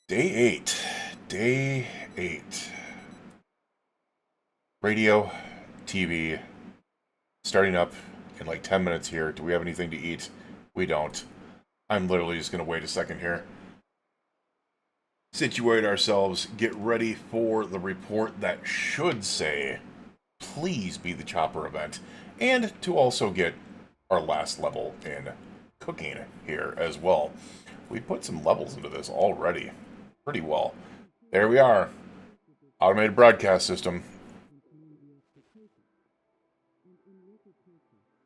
Day 8. Day 8. Radio, TV, starting up in like 10 minutes here. Do we have anything to eat? We don't. I'm literally just going to wait a second here. Situate ourselves, get ready for the report that should say, please be the chopper event, and to also get our last level in cooking here as well. We put some levels into this already pretty well. There we are. Automated broadcast system.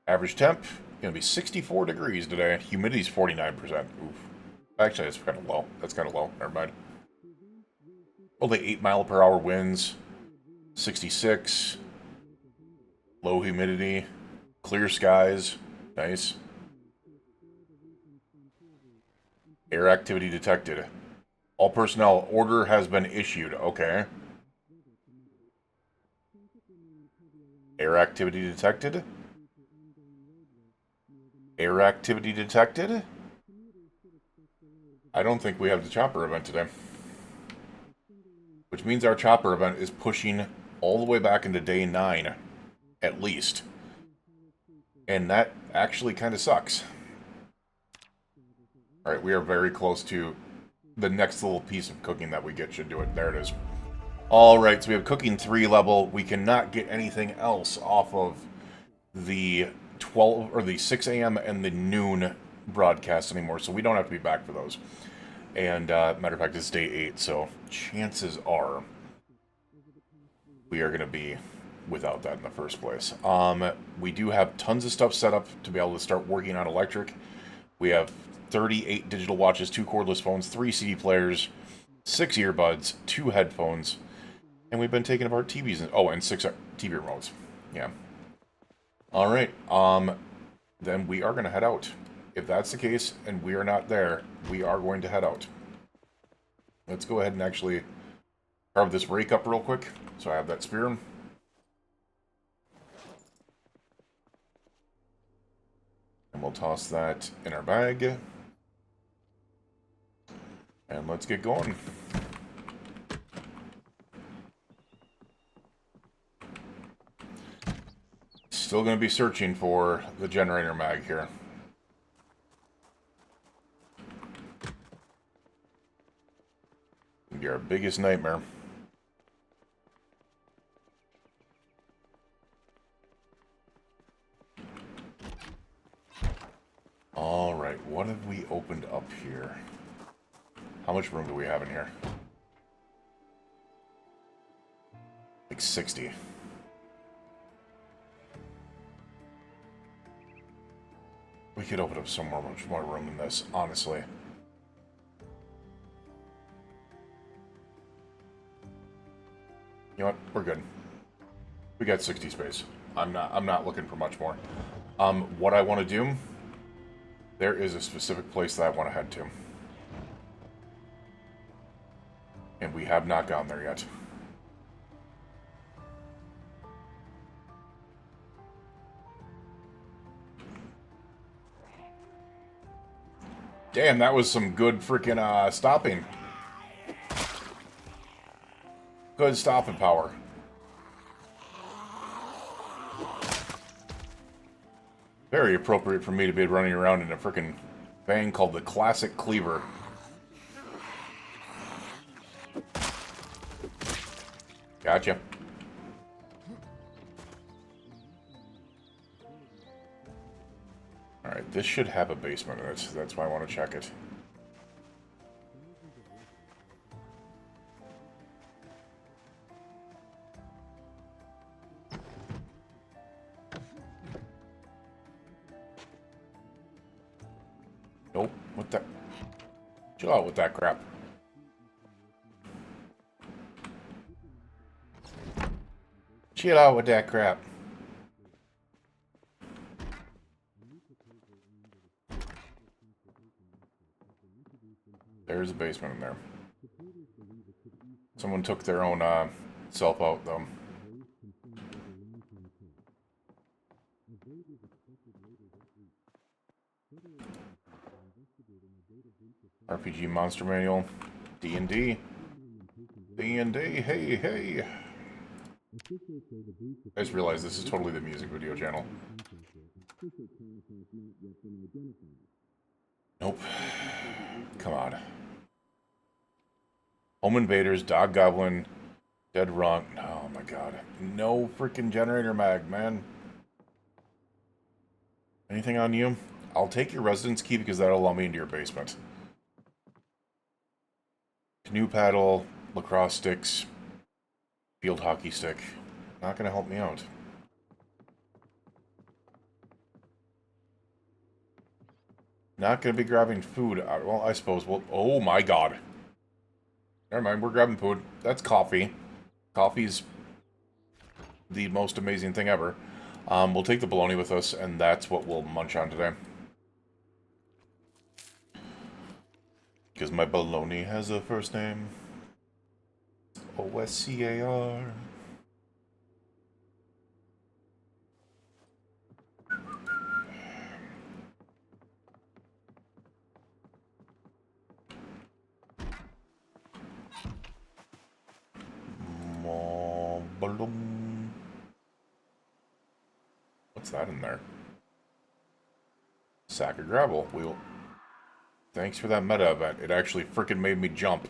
Average temp, going to be 64 degrees today. Humidity's 49%. Oof. Actually, that's kind of low. That's kind of low. Never mind. Only 8 mile per hour winds. 66. Low humidity. Clear skies. Nice. Air activity detected. All personnel, order has been issued. Okay. Air activity detected. Air activity detected. I don't think we have the chopper event today. Which means our chopper event is pushing all the way back into day 9, at least. And that actually kind of sucks. Alright, we are very close to the next little piece of cooking that we get should do it. There it is. Alright, so we have cooking 3 level. We cannot get anything else off of the 12 or the 6 a.m. and the noon broadcast anymore, so we don't have to be back for those. And matter of fact, it's day 8, so chances are we are going to be without that in the first place. We do have tons of stuff set up to be able to start working on electric. We have 38 digital watches, 2 cordless phones, 3 CD players, 6 earbuds, 2 headphones, and we've been taking apart TVs and 6 TV remotes. Yeah. All right. Then we are going to head out. If that's the case and we are not there, we are going to head out. Let's go ahead and actually carve this rake up real quick so I have that spear. And we'll toss that in our bag. And let's get going. Still going to be searching for the generator mag here. It'll be our biggest nightmare. Alright, what have we opened up here? How much room do we have in here? Like 60. We could open up somewhere much more room than this, honestly. You know what? We're good. We got 60 space. I'm not looking for much more. What I want to do, there is a specific place that I want to head to. And we have not gone there yet. Damn, that was some good freaking stopping. Good stopping power. Very appropriate for me to be running around in a freaking thing called the Classic Cleaver. Gotcha. Alright, this should have a basement in it. That's why I want to check it. Nope. What the? Chill out with that crap. Chill out with that crap. There's a basement in there. Someone took their own self out, though. RPG Monster Manual. D&D. D&D, hey, hey. I just realized this is totally the music video channel. Nope. Come on. Home Invaders, Dog Goblin, Dead Wrong. Oh my god. No freaking generator mag, man. Anything on you? I'll take your residence key because that'll allow me into your basement. Canoe paddle, lacrosse sticks, field hockey stick. Not gonna help me out. Not gonna be grabbing food. Well, I suppose we'll... Oh my god. Never mind, we're grabbing food. That's coffee. Coffee's the most amazing thing ever. We'll take the bologna with us, and that's what we'll munch on today. Because my bologna has a first name. O-S-C-A-R. What's that in there? Sack of gravel. Thanks for that meta event. It actually freaking made me jump.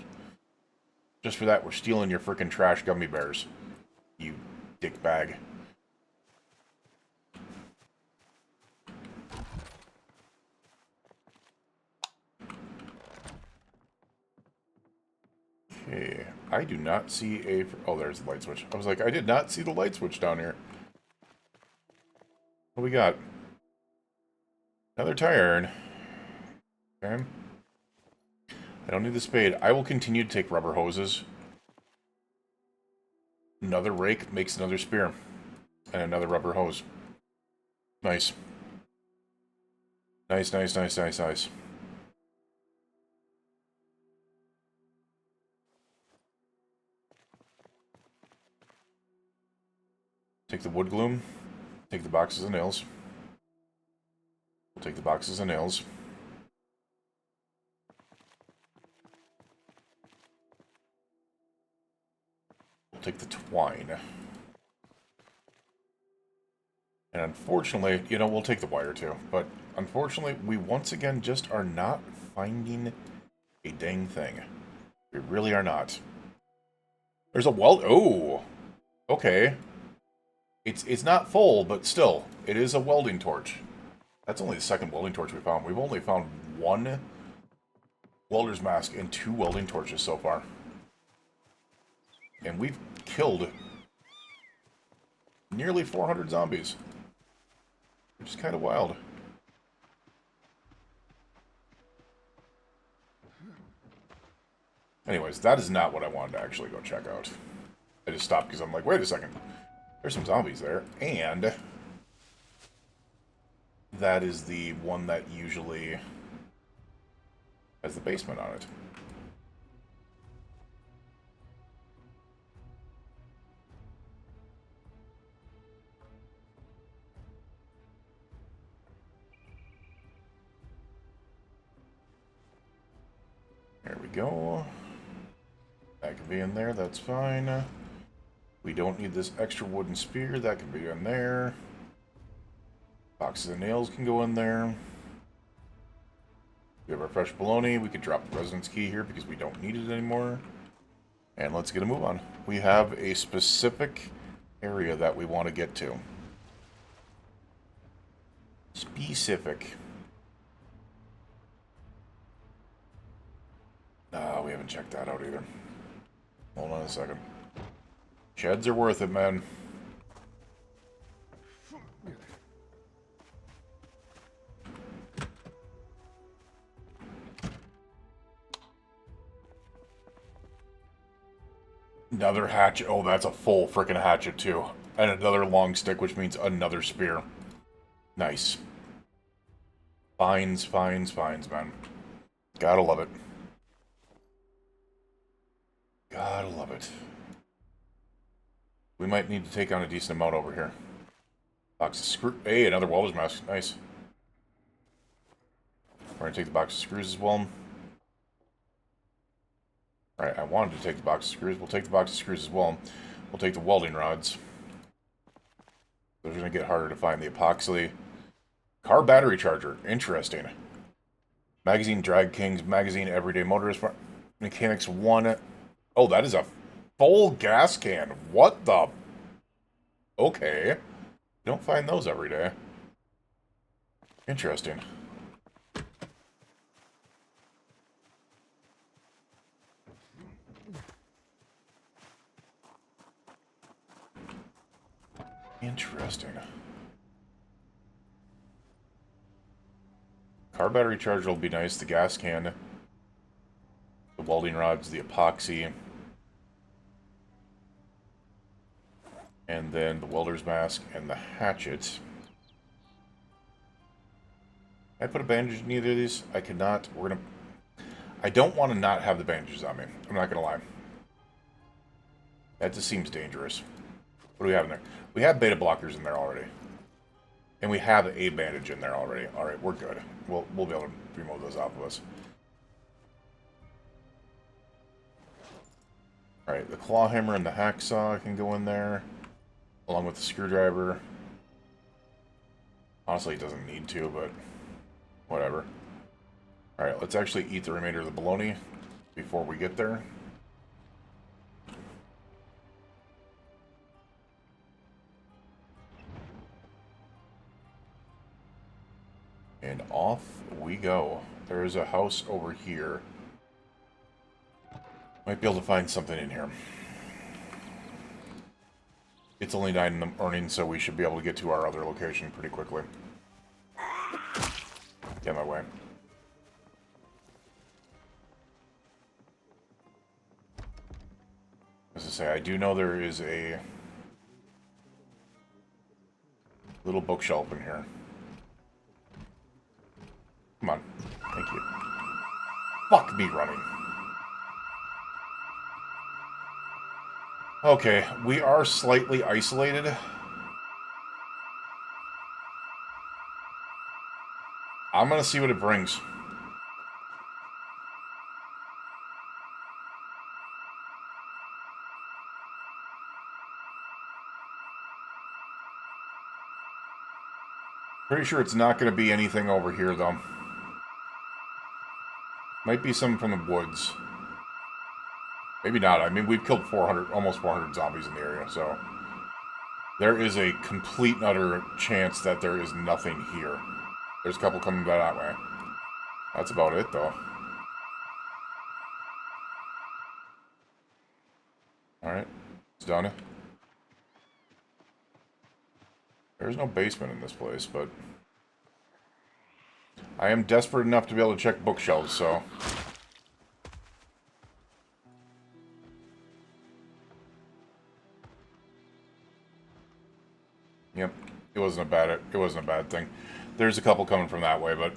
Just for that, we're stealing your freaking trash gummy bears. You dickbag. Okay. I do not see a... Oh, there's the light switch. I was like, I did not see the light switch down here. What do we got? Another tire iron. Okay. I don't need the spade. I will continue to take rubber hoses. Another rake makes another spear. And another rubber hose. Nice. Nice, nice, nice, nice, nice. Take the wood gloom. Take the boxes of nails. We'll take the boxes of nails. We'll take the twine. And unfortunately, you know, we'll take the wire too. But unfortunately, we once again just are not finding a dang thing. We really are not. There's a weld. Oh! Okay. It's not full, but still, it is a welding torch. That's only the second welding torch we found. We've only found one welder's mask and 2 welding torches so far. And we've killed nearly 400 zombies. Which is kind of wild. Anyways, that is not what I wanted to actually go check out. I just stopped because I'm like, wait a second. There's some zombies there. And that is the one that usually has the basement on it. There we go. That can be in there, that's fine. We don't need this extra wooden spear, that can be in there. Boxes of nails can go in there. We have our fresh bologna. We could drop the residence key here because we don't need it anymore. And let's get a move on. We have a specific area that we want to get to. Specific. No, we haven't checked that out either. Hold on a second. Sheds are worth it, man. Another hatchet. Oh, that's a full freaking hatchet, too. And another long stick, which means another spear. Nice. Fines, fines, fines, man. Gotta love it. Gotta love it. We might need to take on a decent amount over here. Box of screw. Hey, another welder's mask. Nice. We're gonna take the box of screws as well. Alright, I wanted to take the box of screws. We'll take the box of screws as well. We'll take the welding rods. They're going to get harder to find. The epoxy. Car battery charger. Interesting. Magazine Drag Kings. Magazine Everyday Motorist. Mechanics 1. Oh, that is a full gas can. What the... Okay. You don't find those every day. Interesting. Interesting. Car battery charger will be nice. The gas can. The welding rods. The epoxy. And then the welder's mask and the hatchet. Can I put a bandage in either of these? I cannot. We're gonna... I don't want to not have the bandages on me. I'm not gonna lie. That just seems dangerous. What do we have in there? We have beta blockers in there already. And we have a bandage in there already. Alright, we're good. We'll be able to remove those off of us. Alright, the claw hammer and the hacksaw can go in there. Along with the screwdriver. Honestly, it doesn't need to, but whatever. Alright, let's actually eat the remainder of the bologna before we get there. And off we go. There is a house over here. Might be able to find something in here. It's only 9 in the morning, so we should be able to get to our other location pretty quickly. Get my way. As I say, I do know there is a little bookshelf in here. Come on. Thank you. Fuck me running. Okay, we are slightly isolated. I'm gonna see what it brings. Pretty sure it's not gonna be anything over here, though. Might be some from the woods. Maybe not. I mean, we've killed 400, almost 400 zombies in the area, so... There is a complete and utter chance that there is nothing here. There's a couple coming that way. That's about it, though. Alright. It's done. There's no basement in this place, but... I am desperate enough to be able to check bookshelves, so... Yep, it wasn't a bad thing. There's a couple coming from that way, but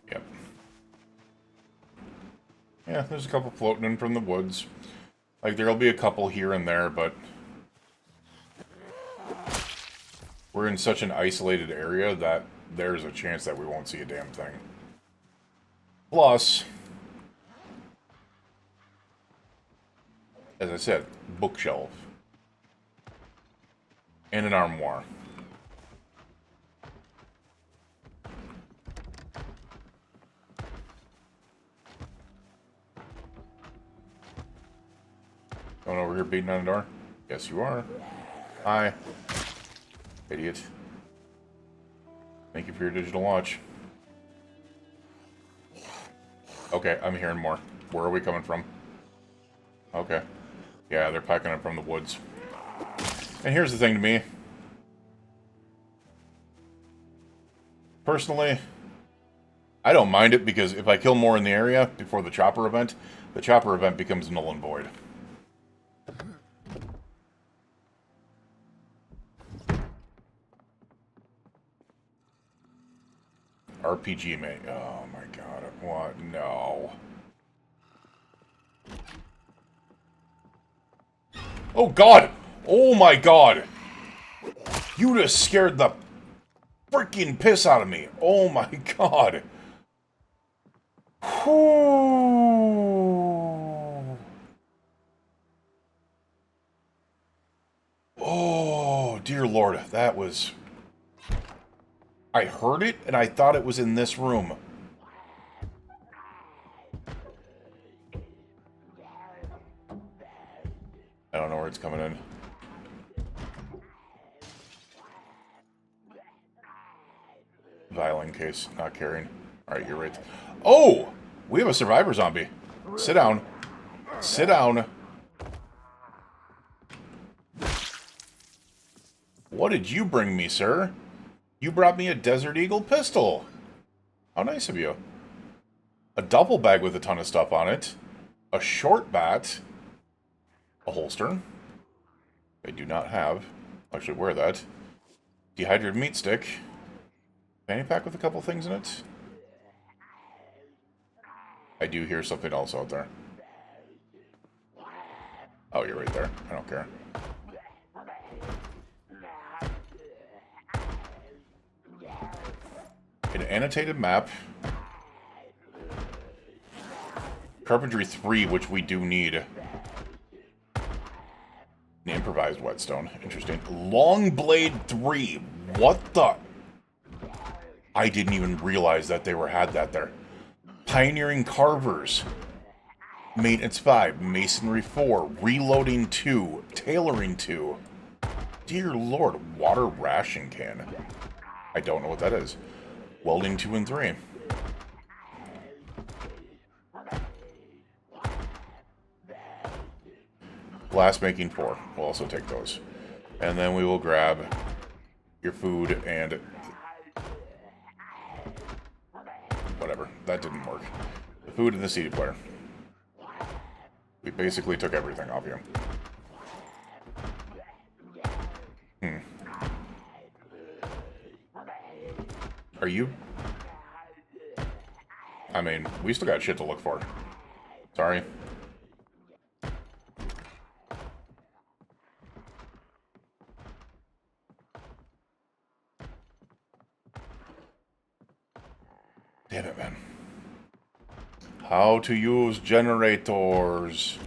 yep. Yeah, there's a couple floating in from the woods. Like, there'll be a couple here and there, but we're in such an isolated area that there's a chance that we won't see a damn thing. Plus, as I said, bookshelf. And an armoire. Going over here beating on the door? Yes, you are. Hi. Idiot. Thank you for your digital watch. Okay, I'm hearing more. Where are we coming from? Okay. Yeah, they're packing up from the woods. And here's the thing to me. Personally, I don't mind it because if I kill more in the area before the chopper event becomes null and void. RPG, mate. Oh my god. What? No. Oh, God! Oh, my God! You just scared the freaking piss out of me. Oh, my God. Whew. Oh, dear Lord. That was... I heard it, and I thought it was in this room. I don't know where it's coming in. Violin case, not carrying. Alright, you're right. Oh! We have a survivor zombie. Sit down. Sit down. What did you bring me, sir? You brought me a Desert Eagle pistol. How nice of you. A duffel bag with a ton of stuff on it. A short bat. A holster. I do not have. I should wear that. Dehydrated meat stick. Fanny pack with a couple things in it. I do hear something else out there. Oh, you're right there. I don't care. An annotated map. Carpentry 3, which we do need. An improvised whetstone. Interesting. Longblade 3. What the... I didn't even realize that they had that there. Pioneering Carvers. Maintenance 5. Masonry 4. Reloading 2. Tailoring 2. Dear Lord. Water ration can. I don't know what that is. Welding 2 and 3. Glass making 4. We'll also take those. And then we will grab your food and... whatever. That didn't work. The food and the CD player. We basically took everything off you. Are you... I mean, we still got shit to look for. Sorry. Damn it, man. How to use generators.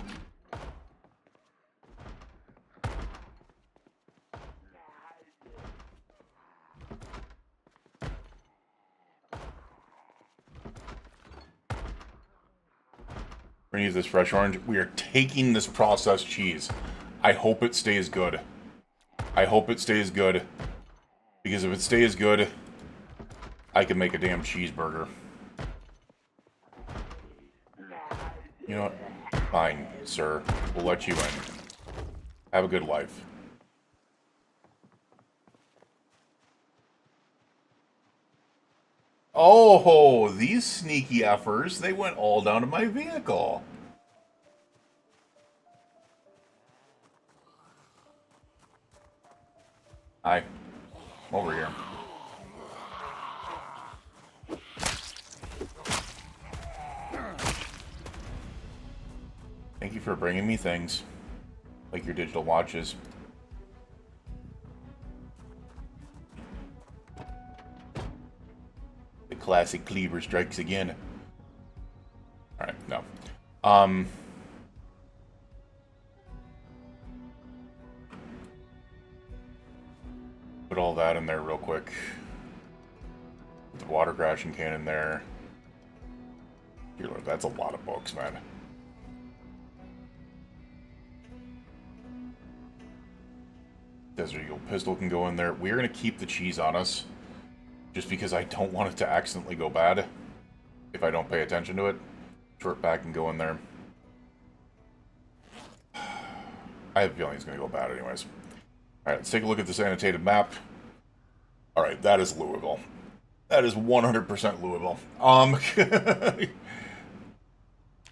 We're gonna use this fresh orange. We are taking this processed cheese. I hope it stays good. I hope it stays good. Because if it stays good, I can make a damn cheeseburger. You know what? Fine, sir. We'll let you in. Have a good life. Oh, these sneaky effers, they went all down to my vehicle. Hi. Over here. Thank you for bringing me things. Like your digital watches. The classic cleaver strikes again. Alright, no. Put all that in there real quick. Put the water ration can in there. Dear Lord, that's a lot of books, man. Desert Eagle pistol can go in there. We're going to keep the cheese on us. Just because I don't want it to accidentally go bad. If I don't pay attention to it. Short back can go in there. I have a feeling it's going to go bad anyways. Alright, let's take a look at this annotated map. Alright, that is Louisville. That is 100% Louisville.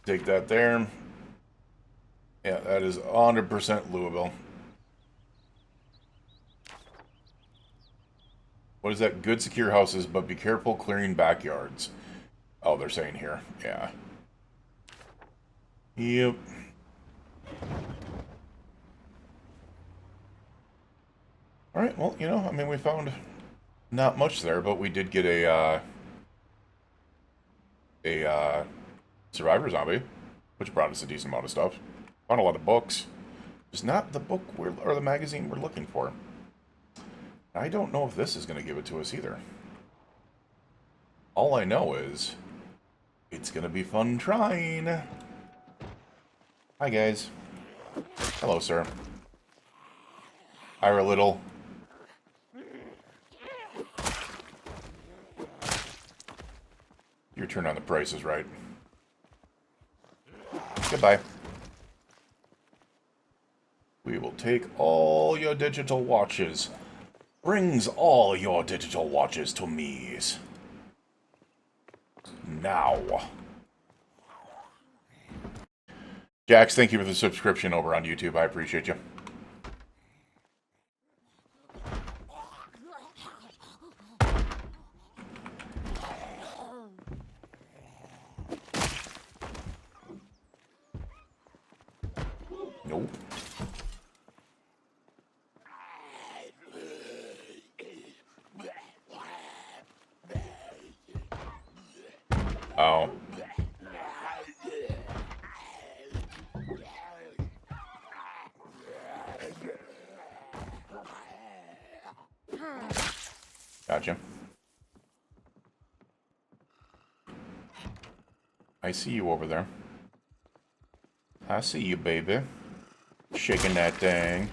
Take that there. Yeah, that is 100% Louisville. What is that? Good secure houses, but be careful clearing backyards. Oh, they're saying here. Yeah. Yep. Alright, well, you know, I mean, we found not much there, but we did get a survivor zombie, which brought us a decent amount of stuff. Found a lot of books. It's not the book or the magazine we're looking for. I don't know if this is going to give it to us either. All I know is it's going to be fun trying. Hi, guys. Hello, sir. Ira Little. Your turn on the price is right. Goodbye. We will take all your digital watches. Brings all your digital watches to me's. Now. Jax, thank you for the subscription over on YouTube. I appreciate you. Nope. Oh. Gotcha. I see you over there. I see you, baby. Shaking that thing.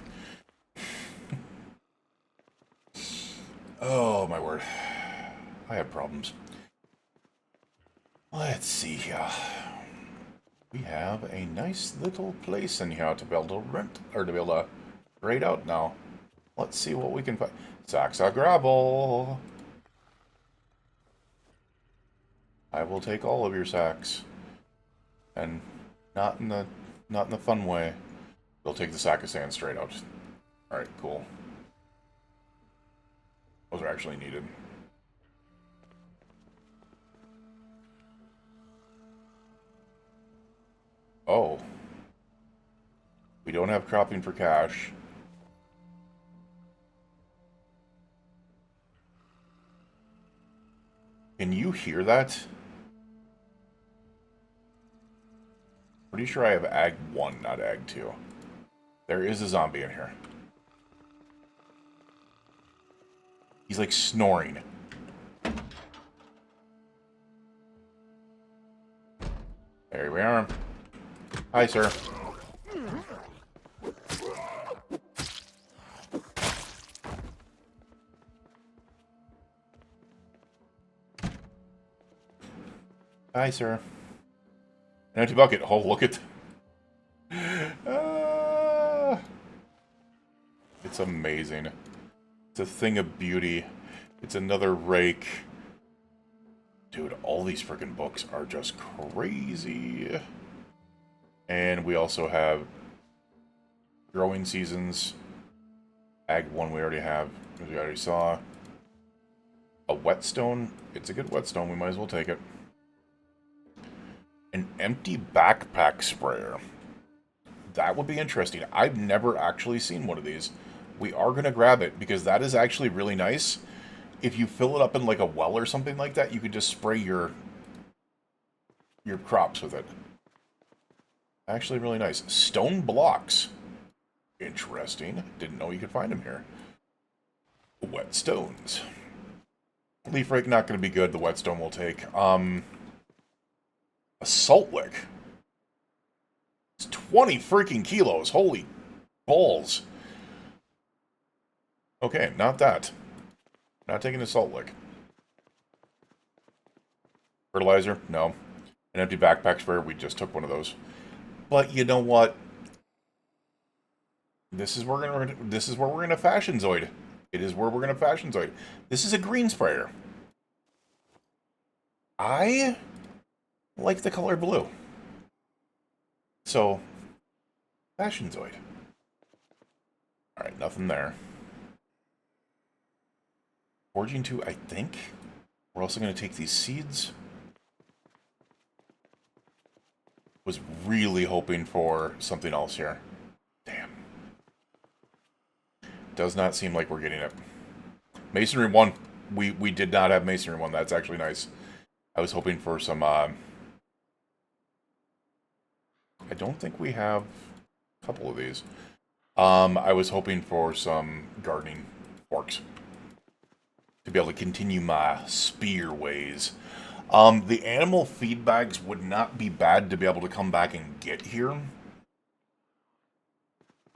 Oh, my word. I have problems. Let's see here. We have a nice little place in here to be able to rent, or to be able to raid out now. Let's see what we can find. Sacks of gravel. I will take all of your sacks. And not in the fun way. We'll take the sack of sand straight out. Alright, cool. Those are actually needed. Oh. We don't have cropping for cash. Can you hear that? Pretty sure I have Ag 1, not Ag 2. There is a zombie in here. He's like snoring. There we are. Hi, sir. Hi, sir. An empty bucket. Oh, look at... It's amazing. It's a thing of beauty. It's another rake. Dude, all these freaking books are just crazy. And we also have growing seasons. Ag 1 we already have, as we already saw. A whetstone. It's a good whetstone. We might as well take it. An empty backpack sprayer. That would be interesting. I've never actually seen one of these. We are going to grab it because that is actually really nice. If you fill it up in like a well or something like that, you could just spray your crops with it. Actually really nice. Stone blocks. Interesting. Didn't know you could find them here. Whetstones. Leaf rake not going to be good. The whetstone will take. A salt lick. It's 20 freaking kilos. Holy balls. Okay, not that. Not taking a salt lick. Fertilizer? No. An empty backpack sprayer? We just took one of those. But you know what? This is where we're gonna fashion Zoid. It is where we're gonna fashion Zoid. This is a green sprayer. I like the color blue. So, fashion Zoid. Alright, nothing there. Forging 2, I think. We're also going to take these seeds. Was really hoping for something else here. Damn. does not seem like we're getting it. Masonry 1. We did not have Masonry 1. That's actually nice. I was hoping for some, I don't think we have a couple of these. I was hoping for some gardening forks to be able to continue my spear ways. The animal feed bags would not be bad to be able to come back and get here,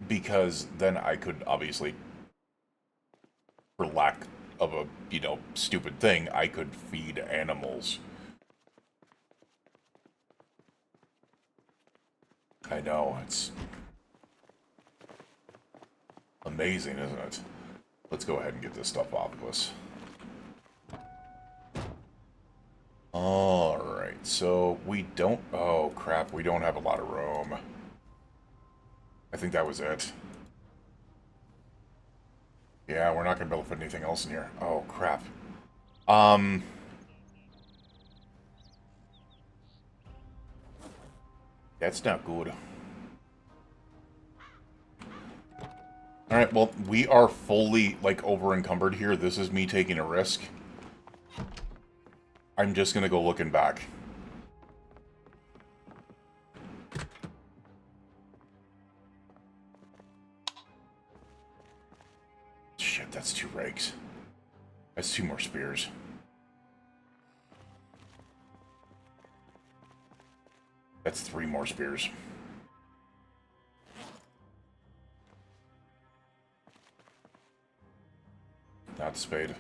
because then I could obviously, for lack of a, stupid thing, I could feed animals. I know, it's amazing, isn't it? Let's go ahead and get this stuff off of us. Alright, so we don't... Oh, crap, we don't have a lot of room. I think that was it. Yeah, we're not going to be able to fit anything else in here. Oh, crap. That's not good. Alright, well, we are fully, like, over-encumbered here. This is me taking a risk. I'm just gonna go looking back. Shit, that's 2 rakes. That's 2 more spears. That's 3 more spears. Not the spade.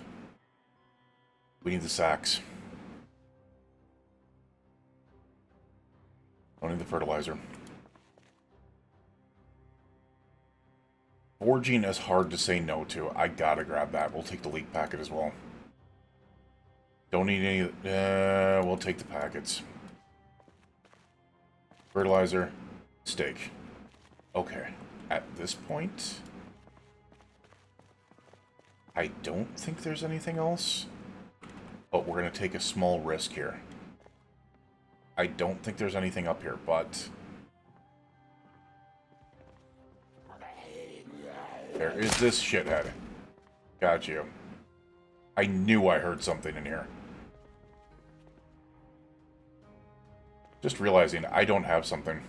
We need the sacks. Don't need the fertilizer. Forging is hard to say no to. I gotta grab that. We'll take the leak packet as well. Don't need any... we'll take the packets. Fertilizer. Steak. Okay. At this point... I don't think there's anything else. But we're going to take a small risk here. I don't think there's anything up here, but... There is this shithead. Got you. I knew I heard something in here. Just realizing I don't have something.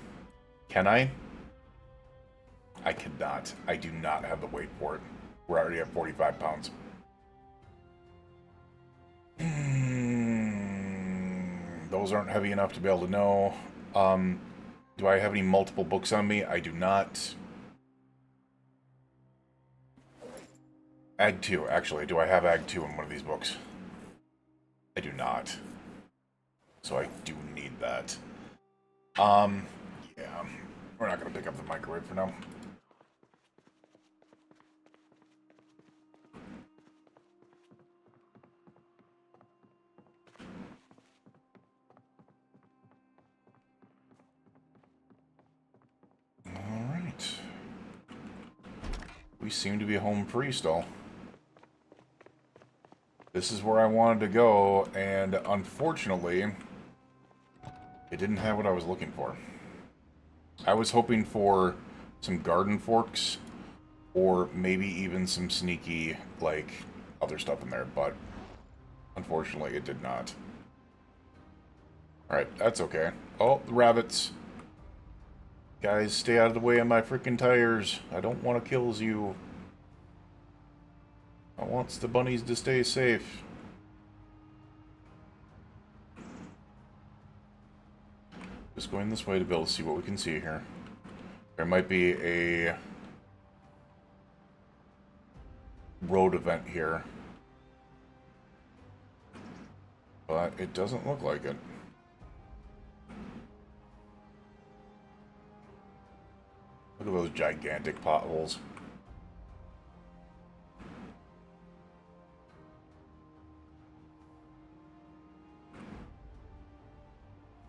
Can I? I cannot. I do not have the weight for it. We're already at 45 pounds. Those aren't heavy enough to be able to know. Do I have any multiple books on me? I do not. Ag 2, actually. Do I have Ag 2 in one of these books? I do not. So I do need that. Yeah. We're not going to pick up the microwave for now. Alright. We seem to be home free still. This is where I wanted to go, and unfortunately, it didn't have what I was looking for. I was hoping for some garden forks, or maybe even some sneaky, like, other stuff in there, but unfortunately it did not. Alright, that's okay. Oh, the rabbits. Guys, stay out of the way of my freaking tires. I don't want to kill you. I want the bunnies to stay safe. Just going this way to be able to see what we can see here. There might be a road event here. But it doesn't look like it. Look at those gigantic potholes.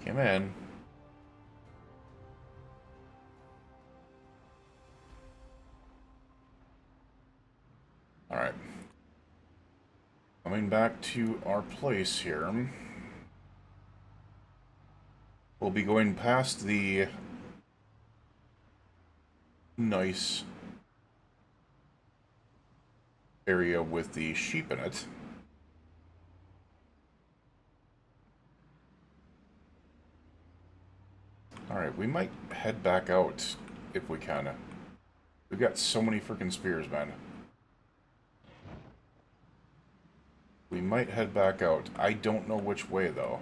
Come in. Alright. Coming back to our place here. We'll be going past the nice area with the sheep in it. Alright, we might head back out if we can. We've got so many freaking spears, man. We might head back out. I don't know which way, though.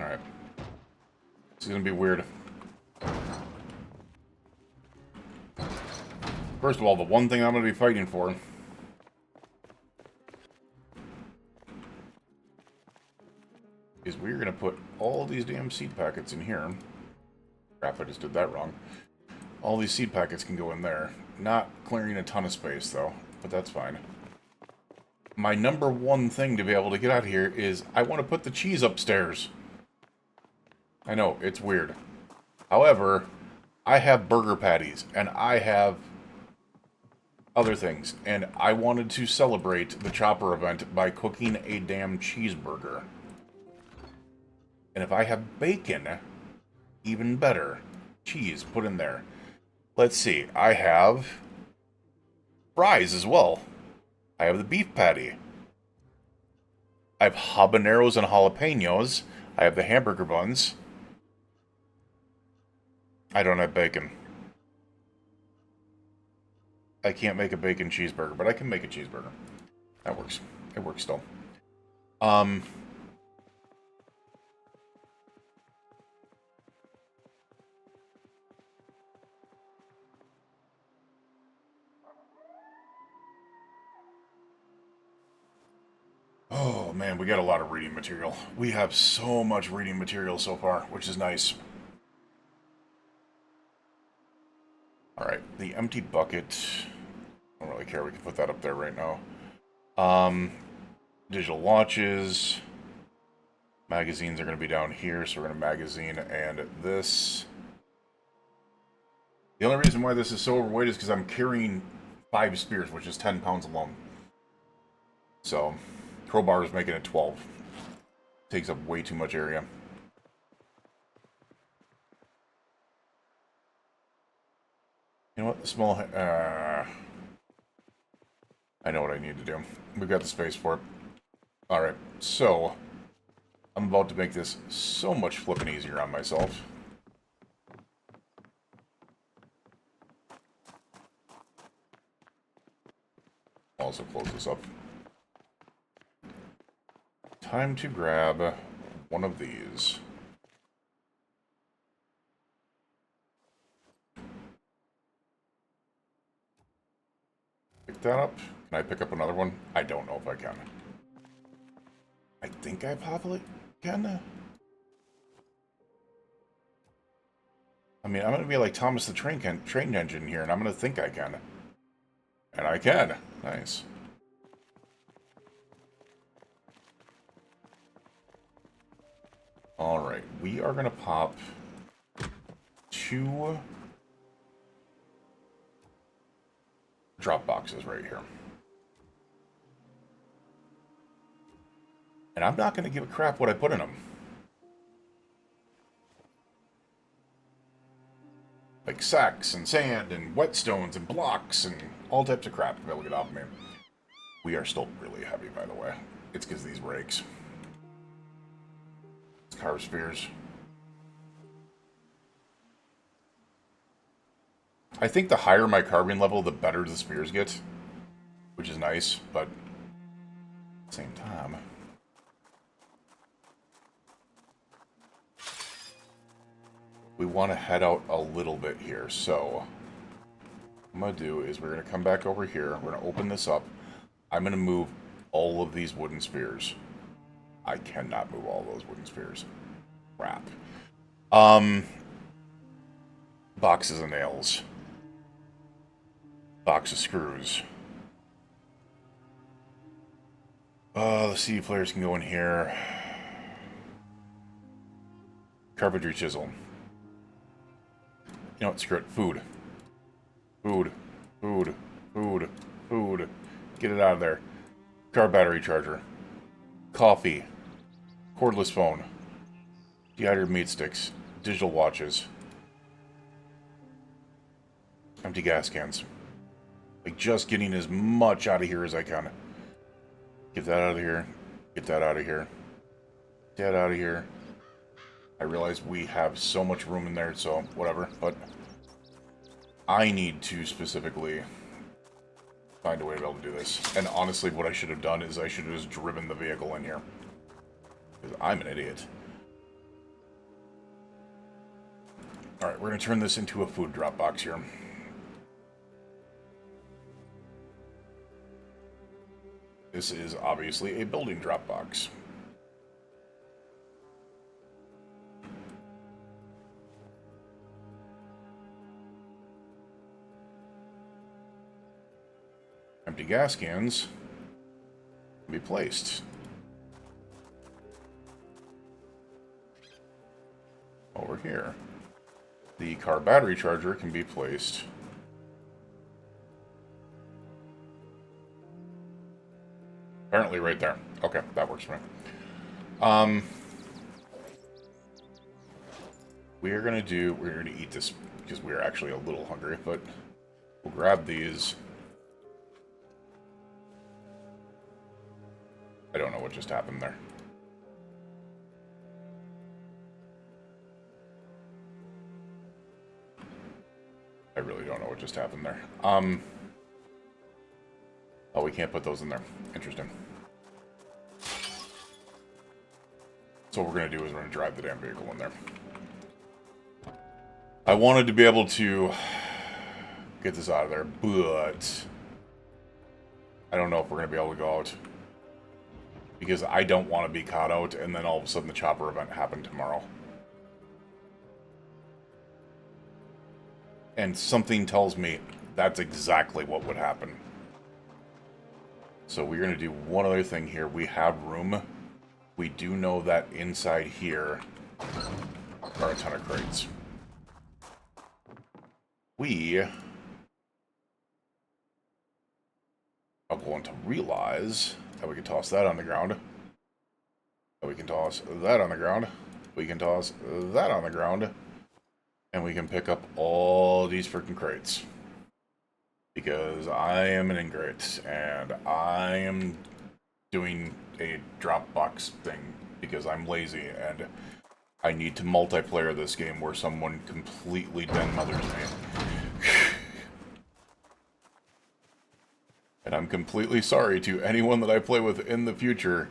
Alright. This is gonna be weird. First of all, the one thing I'm gonna be fighting for is we're gonna put all these damn seed packets in here. Crap, I just did that wrong. All these seed packets can go in there. Not clearing a ton of space, though, but that's fine. My number one thing to be able to get out of here is I want to put the cheese upstairs. I know, it's weird. However, I have burger patties, and I have other things, and I wanted to celebrate the chopper event by cooking a damn cheeseburger. And if I have bacon, even better. Cheese, put in there. Let's see, I have fries as well. I have the beef patty. I have habaneros and jalapenos. I have the hamburger buns. I don't have bacon. I can't make a bacon cheeseburger, but I can make a cheeseburger. That works. It works still. Oh, man, we got a lot of reading material. We have so much reading material so far, which is nice. Alright, the empty bucket. I don't really care, we can put that up there right now. Digital launches. Magazines are going to be down here, so we're going to magazine and this. The only reason why this is so overweight is because I'm carrying 5 spears, which is 10 pounds alone. So, crowbar is making it 12. Takes up way too much area. You know what? The small... I know what I need to do. We've got the space for it. Alright, so... I'm about to make this so much flipping easier on myself. Also close this up. Time to grab one of these. Pick that up. Can I pick up another one? I don't know if I can. I think I probably can. I mean, I'm going to be like Thomas the Train Engine here, and I'm going to think I can. And I can. Nice. Alright, we are going to pop 2 drop boxes right here. And I'm not going to give a crap what I put in them. Like sacks and sand and whetstones and blocks and all types of crap that'll get off of me. We are still really heavy, by the way. It's because these rakes. It's carved spheres. I think the higher my carving level, the better the spears get. Which is nice, but at the same time... we want to head out a little bit here, so what I'm going to do is we're going to come back over here, we're going to open this up, I'm going to move all of these wooden spears. I cannot move all those wooden spears. Crap. Boxes of nails. Box of screws. The CD players can go in here. Carpentry chisel. You know what? Screw it. Food. Food. Food. Food. Food. Get it out of there. Car battery charger. Coffee. Cordless phone. Dehydrated meat sticks. Digital watches. Empty gas cans. Like, just getting as much out of here as I can. Get that out of here. Get that out of here. Get that out of here. I realize we have so much room in there, so whatever, but I need to specifically find a way to be able to do this. And honestly, what I should have done is I should have just driven the vehicle in here. Because I'm an idiot. Alright, we're going to turn this into a food drop box here. This is obviously a building drop box. Empty gas cans can be placed over here. The car battery charger can be placed apparently right there. Okay, that works for me. We're gonna eat this because we're actually a little hungry, but we'll grab these. I don't know what just happened there. I really don't know what just happened there. Oh, we can't put those in there. Interesting. So what we're going to do is we're going to drive the damn vehicle in there. I wanted to be able to get this out of there, but I don't know if we're going to be able to go out. Because I don't want to be caught out, and then all of a sudden the chopper event happened tomorrow. And something tells me that's exactly what would happen. So we're going to do one other thing here. We have room. We do know that inside here are a ton of crates. We are going to realize that we can toss that on the ground. We can toss that on the ground. We can toss that on the ground. And we can pick up all these freaking crates. Because I am an ingrate. And I am doing a Dropbox thing. Because I'm lazy. And I need to multiplayer this game where someone completely den mothers me. And I'm completely sorry to anyone that I play with in the future,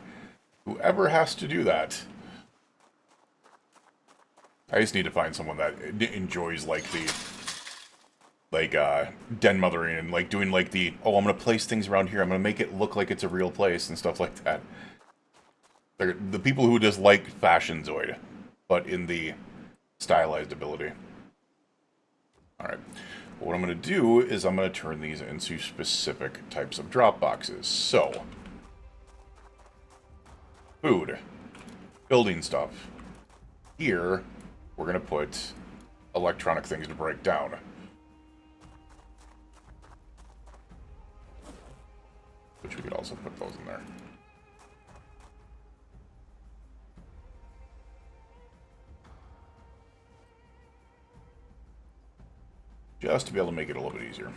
whoever has to do that. I just need to find someone that enjoys, like, den mothering and, like, doing, like, oh, I'm going to place things around here. I'm going to make it look like it's a real place and stuff like that. They're the people who just like Fashion Zoid, but in the stylized ability. Alright. What I'm going to do is I'm going to turn these into specific types of drop boxes. So, food, building stuff. Here, we're going to put electronic things to break down. Which we could also put those in there. Just to be able to make it a little bit easier.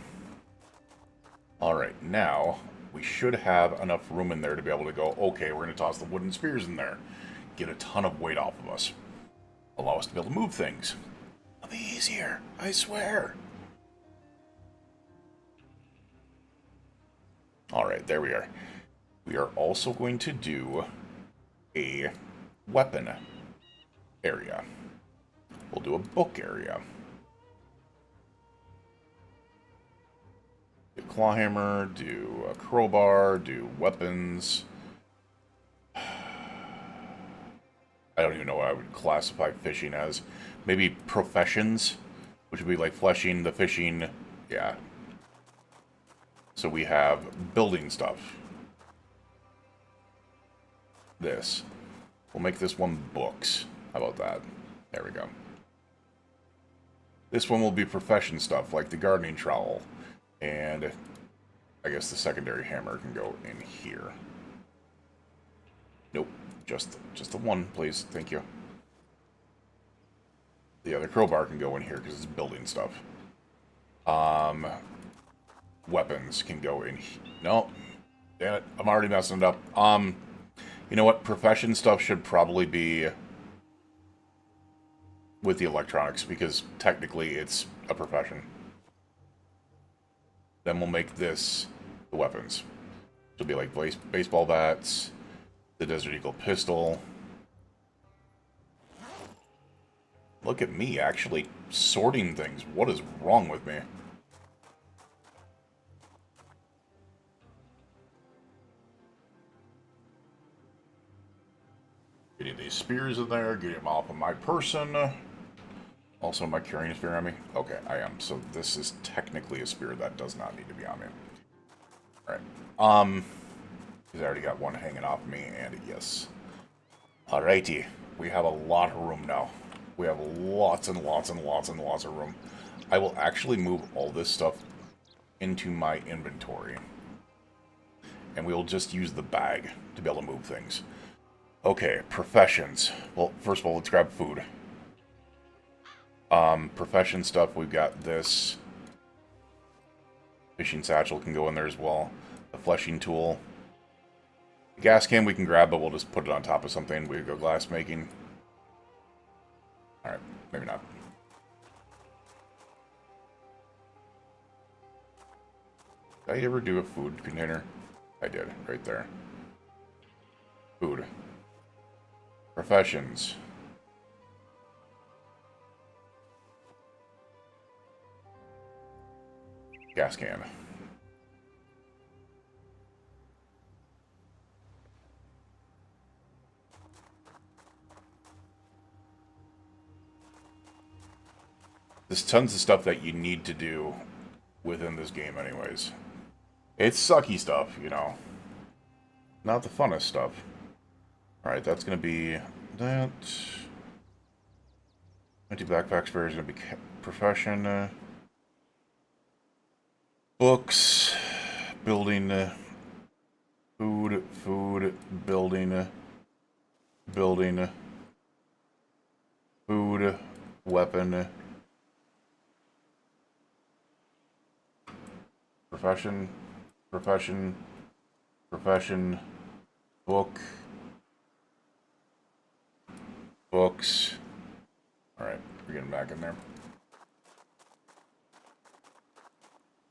Alright, now we should have enough room in there to be able to go, okay, we're going to toss the wooden spears in there. Get a ton of weight off of us. Allow us to be able to move things. It'll be easier, I swear. Alright, there we are. We are also going to do a weapon area. We'll do a book area. Do clawhammer, do a crowbar, do weapons. I don't even know what I would classify fishing as. Maybe professions, which would be like fleshing, the fishing, yeah. So we have building stuff. This. We'll make this one books. How about that? There we go. This one will be profession stuff, like the gardening trowel. And I guess the secondary hammer can go in here. Nope. Just the one, please. Thank you. The other crowbar can go in here because it's building stuff. Weapons can go in here. No. Damn it. I'm already messing it up. You know what? Profession stuff should probably be with the electronics, because technically it's a profession. Then we'll make this the weapons. It'll be like baseball bats, the Desert Eagle pistol. Look at me actually sorting things. What is wrong with me? Getting these spears in there, getting them off of my person. Also, am I carrying a spear on me? Okay, I am. So this is technically a spear that does not need to be on me. Alright. Because I already got one hanging off me, and yes. Alrighty. We have a lot of room now. We have lots and lots and lots and lots of room. I will actually move all this stuff into my inventory. And we'll just use the bag to be able to move things. Okay, professions. Well, first of all, let's grab food. Profession stuff, we've got this. Fishing satchel can go in there as well. The fleshing tool. The gas can we can grab, but we'll just put it on top of something. We go glass making. Alright, maybe not. Did I ever do a food container? I did, right there. Food. Professions. Gas can. There's tons of stuff that you need to do within this game anyways. It's sucky stuff, you know. Not the funnest stuff. Alright, that's going to be that. Empty backpack spare is going to be profession. Books. Building. Food. Building. Building. Food. Weapon. Profession. Book. Books. Alright, we're getting back in there.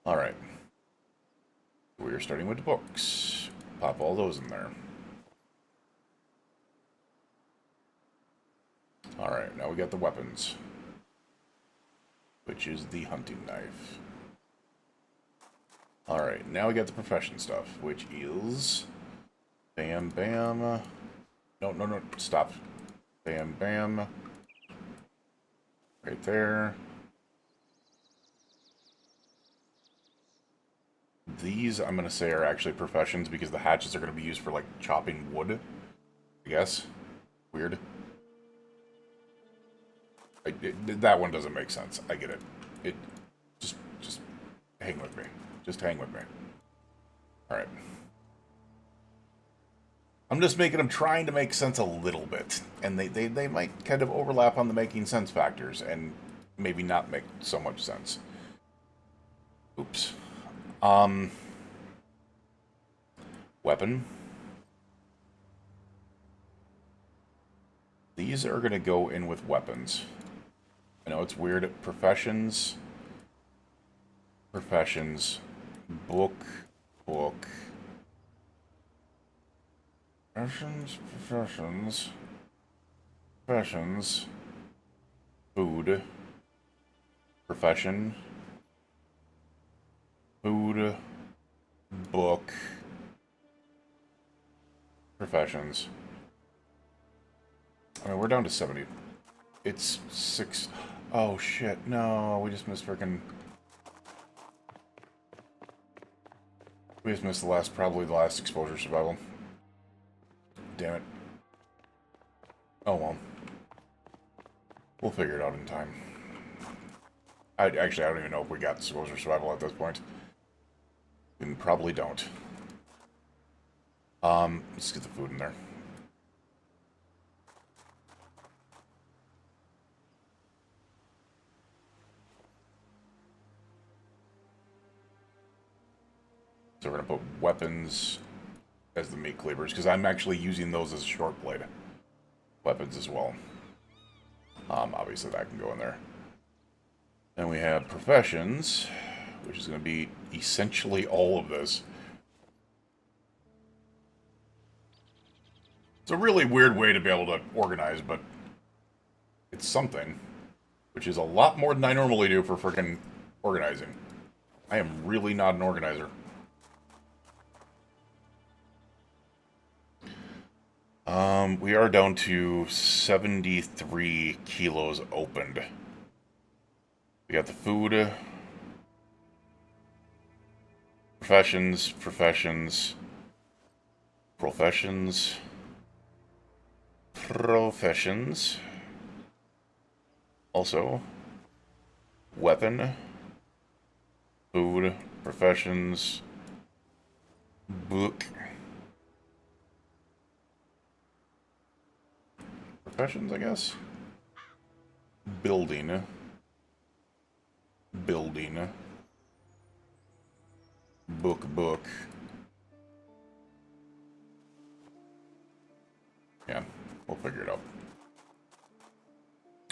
Alright. We are starting with the books. Pop all those in there. Alright, now we got the weapons. Which is the hunting knife. Alright, now we got the profession stuff, which is... Bam, bam. No, stop. Bam, bam. Right there. These, I'm going to say, are actually professions because the hatchets are going to be used for, like, chopping wood. I guess. Weird. That one doesn't make sense. I get it. Just hang with me. Just hang with me. Alright. I'm just I'm trying to make sense a little bit. And they might kind of overlap on the making sense factors and maybe not make so much sense. Oops. Weapon. These are going to go in with weapons. I know it's weird. Professions. Book. Professions. Food. Profession. Food. Book. Professions. I mean, we're down to 70. It's 6. Oh, shit. No, we just missed frickin'... We just missed probably the last exposure survival. Damn it. Oh, well. We'll figure it out in time. I don't even know if we got Soldier Survival at this point. We probably don't. Let's get the food in there. So we're going to put weapons as the meat cleavers, because I'm actually using those as short blade weapons as well. Obviously that can go in there. Then we have professions, which is going to be essentially all of this. It's a really weird way to be able to organize, but it's something, which is a lot more than I normally do for freaking organizing. I am really not an organizer. We are down to 73 kilos opened. We got the food, professions, also, weapon, food, professions, book, professions, I guess, building, book. Yeah, we'll figure it out.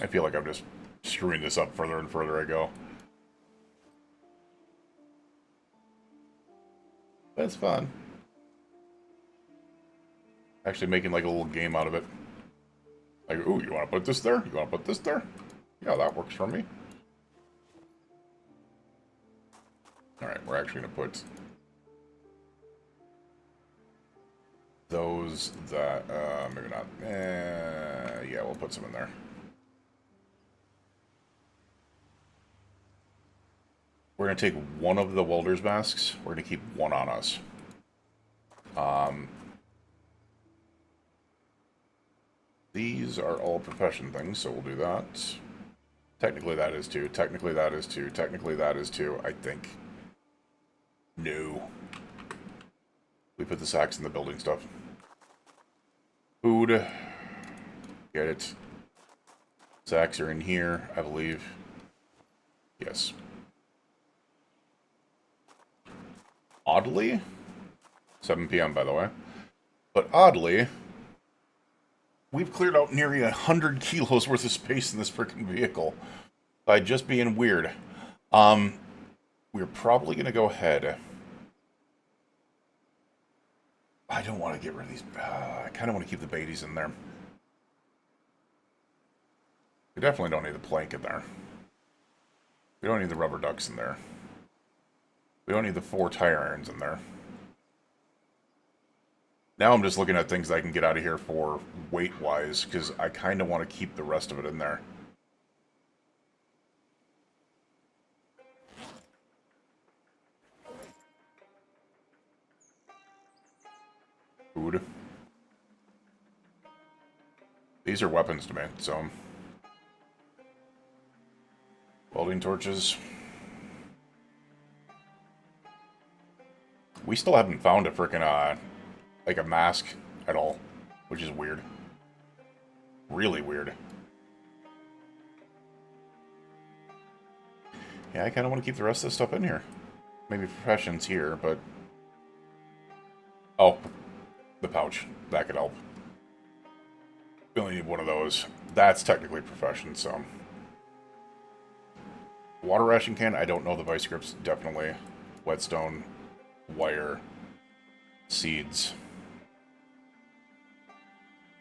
I feel like I'm just screwing this up further and further I go. That's fun. Actually making like a little game out of it. Like, ooh, you want to put this there? You want to put this there? Yeah, that works for me. Alright, we're actually going to put those that, maybe not. Yeah, we'll put some in there. We're going to take one of the welder's masks. We're going to keep one on us. These are all profession things, so we'll do that. Technically that is two. Technically that is two. Technically that is two, I think. No. We put the sacks in the building stuff. Food. Get it. Sacks are in here, I believe. Yes. Oddly, 7 p.m. by the way, but oddly, we've cleared out nearly 100 kilos worth of space in this freaking vehicle by just being weird. We're probably going to go ahead. I don't want to get rid of these. I kind of want to keep the baities in there. We definitely don't need the plank in there. We don't need the rubber ducks in there. We don't need the 4 tire irons in there. Now I'm just looking at things I can get out of here for weight-wise, because I kind of want to keep the rest of it in there. Food. These are weapons to me, so... Welding torches. We still haven't found a frickin', like a mask at all, which is weird. Really weird. Yeah, I kind of want to keep the rest of this stuff in here. Maybe professions here, but... Oh, the pouch. That could help. We only need one of those. That's technically profession, so... Water ration can, I don't know the vice grips, definitely. Whetstone, wire, seeds.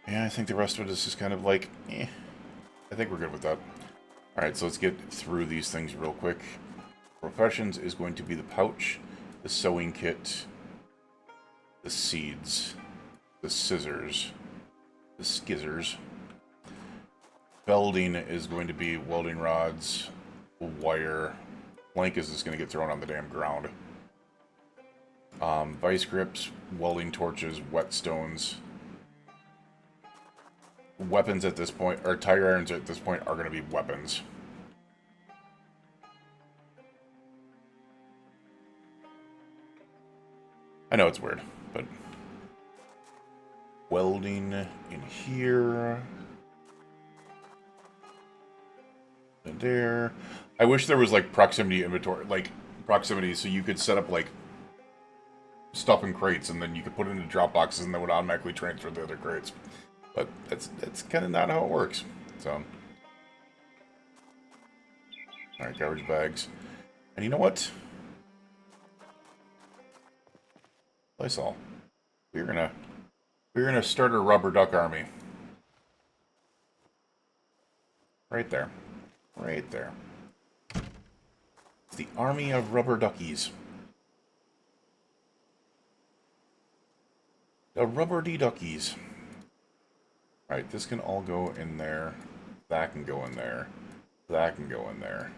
Yeah, I think the rest of it is just kind of like, eh. I think we're good with that. Alright, so let's get through these things real quick. Professions is going to be the pouch, the sewing kit, the seeds, the scissors, the skizzers. Welding is going to be welding rods, wire. Plank is just going to get thrown on the damn ground. Vice grips, welding torches, whetstones, weapons at this point, or tire irons at this point, are going to be weapons. I know it's weird, but welding in here. And there. I wish there was like proximity inventory, like proximity, so you could set up like stuff in crates and then you could put it into drop boxes and that would automatically transfer the other crates. But that's kind of not how it works. So, all right, garbage bags. And you know what? Lysol. We're gonna start a rubber duck army. Right there. Right there. It's the army of rubber duckies. The rubber duckies. Alright, this can all go in there. That can go in there. That can go in there.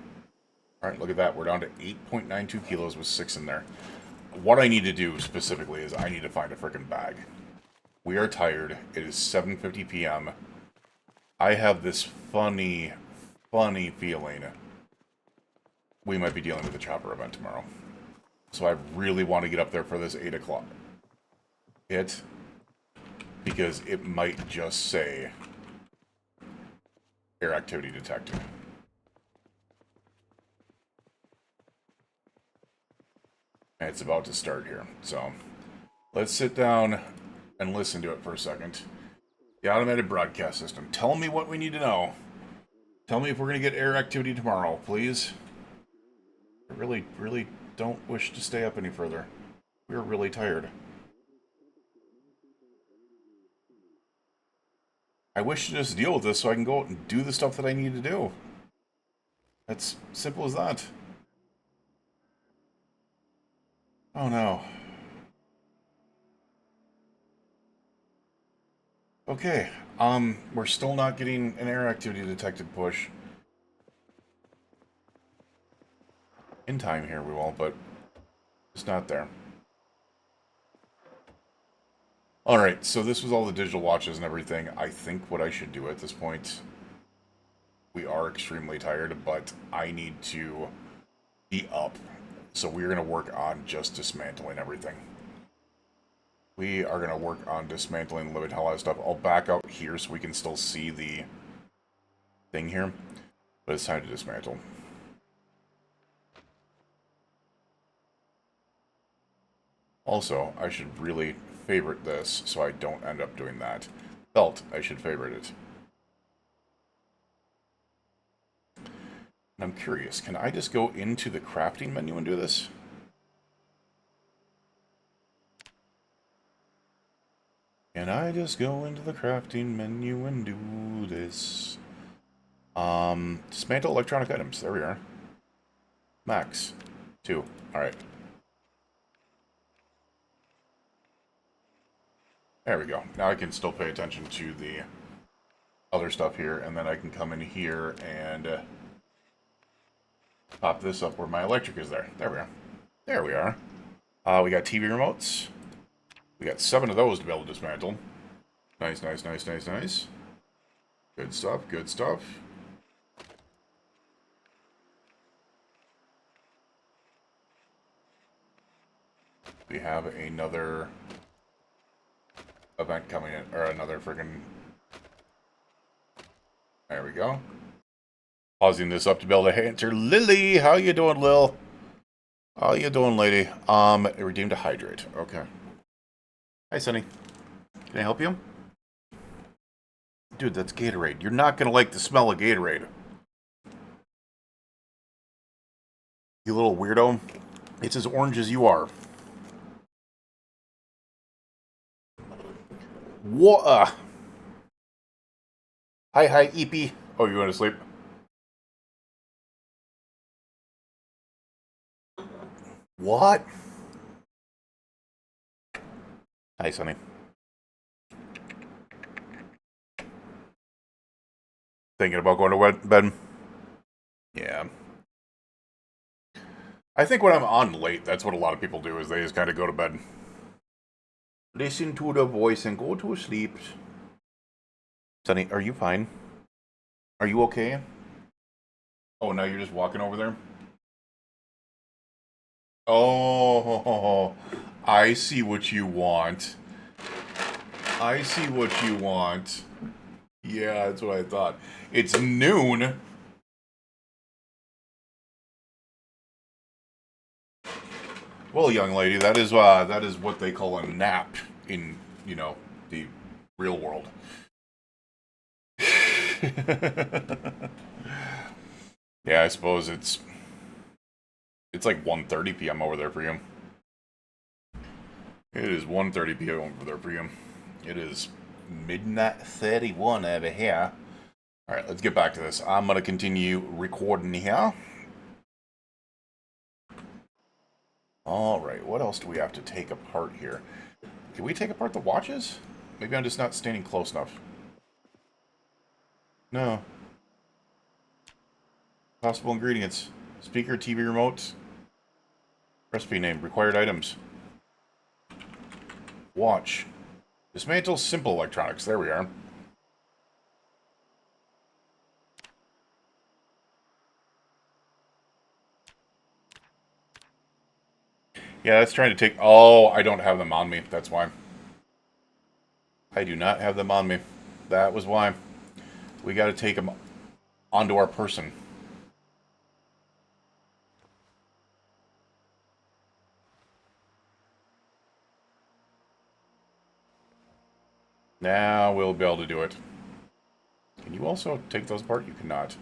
Alright, look at that. We're down to 8.92 kilos with 6 in there. What I need to do specifically is I need to find a freaking bag. We are tired. It is 7:50 p.m. I have this funny feeling we might be dealing with a chopper event tomorrow. So I really want to get up there for this 8 o'clock. Because it might just say air activity detected. And it's about to start here. So let's sit down and listen to it for a second. The automated broadcast system. Tell me what we need to know. Tell me if we're going to get air activity tomorrow, please. I really don't wish to stay up any further. We're really tired. I wish to just deal with this so I can go out and do the stuff that I need to do. That's simple as that. Oh no. Okay, we're still not getting an air activity detected push. In time here we will, but it's not there. Alright, so this was all the digital watches and everything. I think what I should do at this point, we are extremely tired, but I need to be up. So we're going to work on just dismantling everything. We are going to work on dismantling limited hell out of stuff. I'll back out here so we can still see the thing here. But it's time to dismantle. Also, I should really favorite this so I don't end up doing that. Belt, I should favorite it. And I'm curious, can I just go into the crafting menu and do this? Can I just go into the crafting menu and do this? Dismantle electronic items. There we are. Max. 2. Alright. There we go. Now I can still pay attention to the other stuff here, and then I can come in here and pop this up where my electric is there. There we are. There we are. We got TV remotes. We got 7 of those to be able to dismantle. Nice, nice, nice, nice, nice. Good stuff, good stuff. We have another event coming in, or another friggin'... There we go. Pausing this up to be able to answer Lily. How you doing, Lil? How you doing, lady? Redeemed a hydrate. Okay. Hi, Sunny. Can I help you? Dude, that's Gatorade. You're not gonna like the smell of Gatorade. You little weirdo. It's as orange as you are. What? Hi, Eepy. Oh, you going to sleep? What? Hi, Sonny. Thinking about going to bed? Yeah. I think when I'm on late, that's what a lot of people do, is they just kind of go to bed. Listen to the voice and go to sleep. Sonny, are you fine? Are you okay? Oh, now you're just walking over there? Oh, I see what you want. I see what you want. Yeah, that's what I thought. It's noon. Well, young lady, that is what they call a nap in, the real world. Yeah, I suppose it's like 1:30 p.m. over there for you. It is 1:30 p.m. over there for you. It is midnight 31 over here. All right, let's get back to this. I'm going to continue recording here. All right, what else do we have to take apart here? Can we take apart the watches? Maybe I'm just not standing close enough. No. Possible ingredients. Speaker, TV remote. Recipe name. Required items. Watch. Dismantle simple electronics. There we are. Yeah, that's trying to take... Oh, I don't have them on me. That's why. I do not have them on me. That was why. We got to take them onto our person. Now we'll be able to do it. Can you also take those apart? You cannot.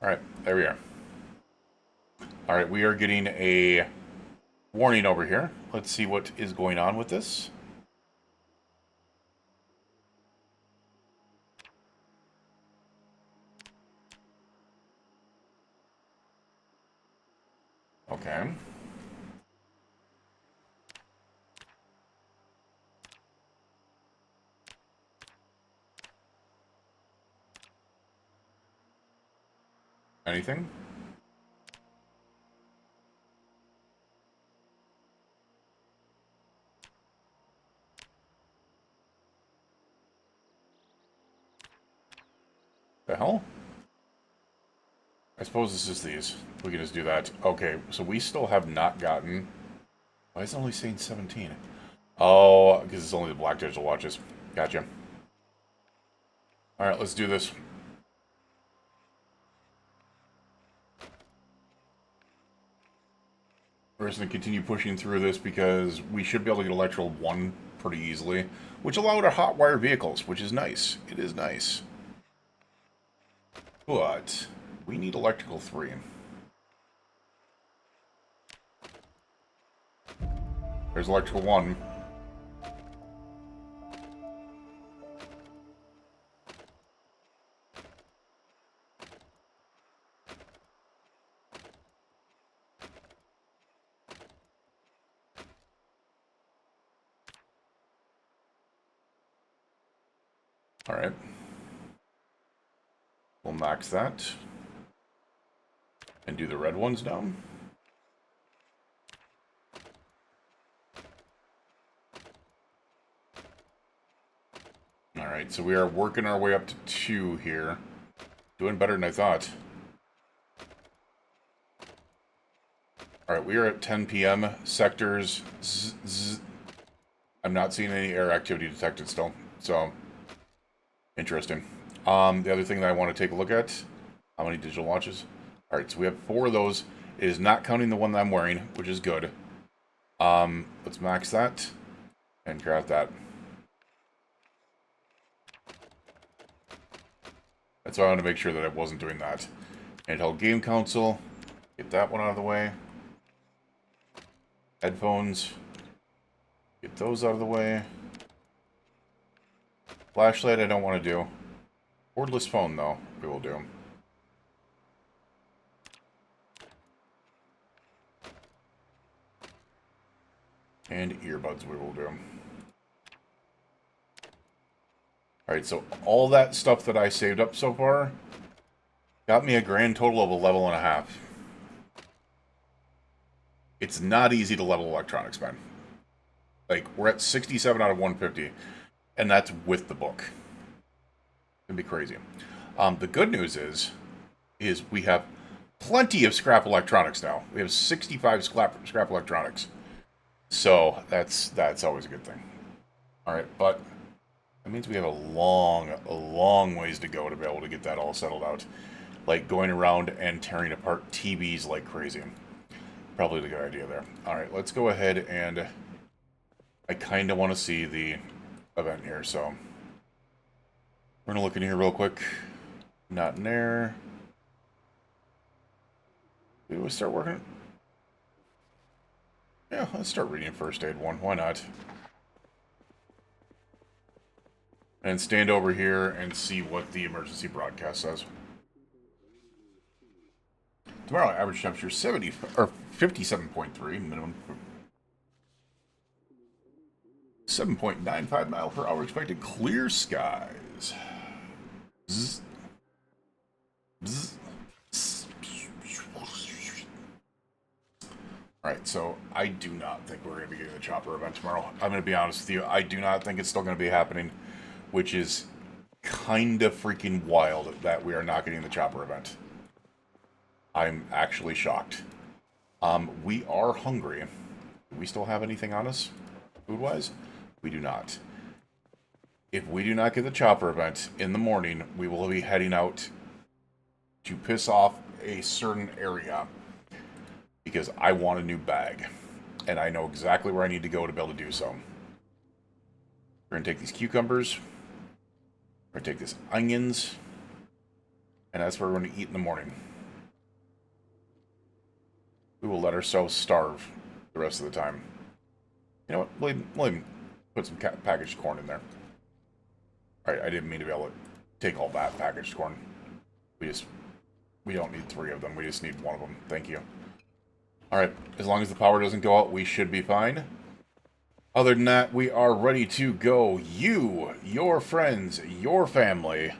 Alright, there we are. Alright, we are getting a warning over here. Let's see what is going on with this. Okay. Anything? The hell? I suppose this is these. We can just do that. Okay, so we still have not gotten... Why is it only saying 17? Oh, because it's only the black digital watches. Gotcha. Alright, let's do this. We're just going to continue pushing through this because we should be able to get electrical 1 pretty easily, which allowed our hot wire vehicles, which is nice. It is nice. But we need electrical 3. There's electrical 1. Alright. We'll max that. And do the red ones down. Alright, so we are working our way up to 2 here. Doing better than I thought. Alright, we are at 10 p.m. Sectors. I'm not seeing any air activity detected still. So, interesting. The other thing that I want to take a look at, how many digital watches? Alright, so we have 4 of those. It is not counting the one that I'm wearing, which is good. Let's max that and craft that. That's why I wanted to make sure that I wasn't doing that. Handheld game console, get that one out of the way. Headphones, get those out of the way. Flashlight I don't want to do. Cordless phone though, we will do. And earbuds we will do. Alright, so all that stuff that I saved up so far got me a grand total of a level and a half. It's not easy to level electronics, man. Like, we're at 67 out of 150, and that's with the book. gonna be crazy. The good news is we have plenty of scrap electronics now. We have 65 scrap electronics. So that's always a good thing. All right, but that means we have a long ways to go to be able to get that all settled out. Like going around and tearing apart TVs like crazy. Probably the good idea there. All right, let's go ahead and I kind of want to see the event here, so we're gonna look in here real quick. Not in there. Do we start working? Yeah, let's start reading first aid one. Why not? And stand over here and see what the emergency broadcast says. Tomorrow, average temperature 70 or 57.3, minimum 7.95 mile per hour expected. Clear skies. Zzz. Zzz. Alright, so I do not think we're going to be getting the chopper event tomorrow. I'm going to be honest with you. I do not think it's still going to be happening, which is kind of freaking wild that we are not getting the chopper event. I'm actually shocked. We are hungry. Do we still have anything on us, food-wise? We do not. If we do not get the chopper event in the morning, we will be heading out to piss off a certain area because I want a new bag, and I know exactly where I need to go to be able to do so. We're going to take these cucumbers, we're going to take these onions, and that's what we're going to eat in the morning. We will let ourselves starve the rest of the time. You know what? We'll even put some packaged corn in there. Alright, I didn't mean to be able to take all that packaged corn. We don't need 3 of them. We just need 1 of them. Thank you. Alright, as long as the power doesn't go out, we should be fine. Other than that, we are ready to go. You, your friends, your family,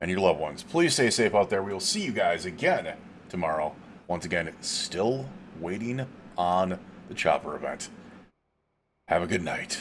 and your loved ones. Please stay safe out there. We will see you guys again tomorrow. Once again, still waiting on the chopper event. Have a good night.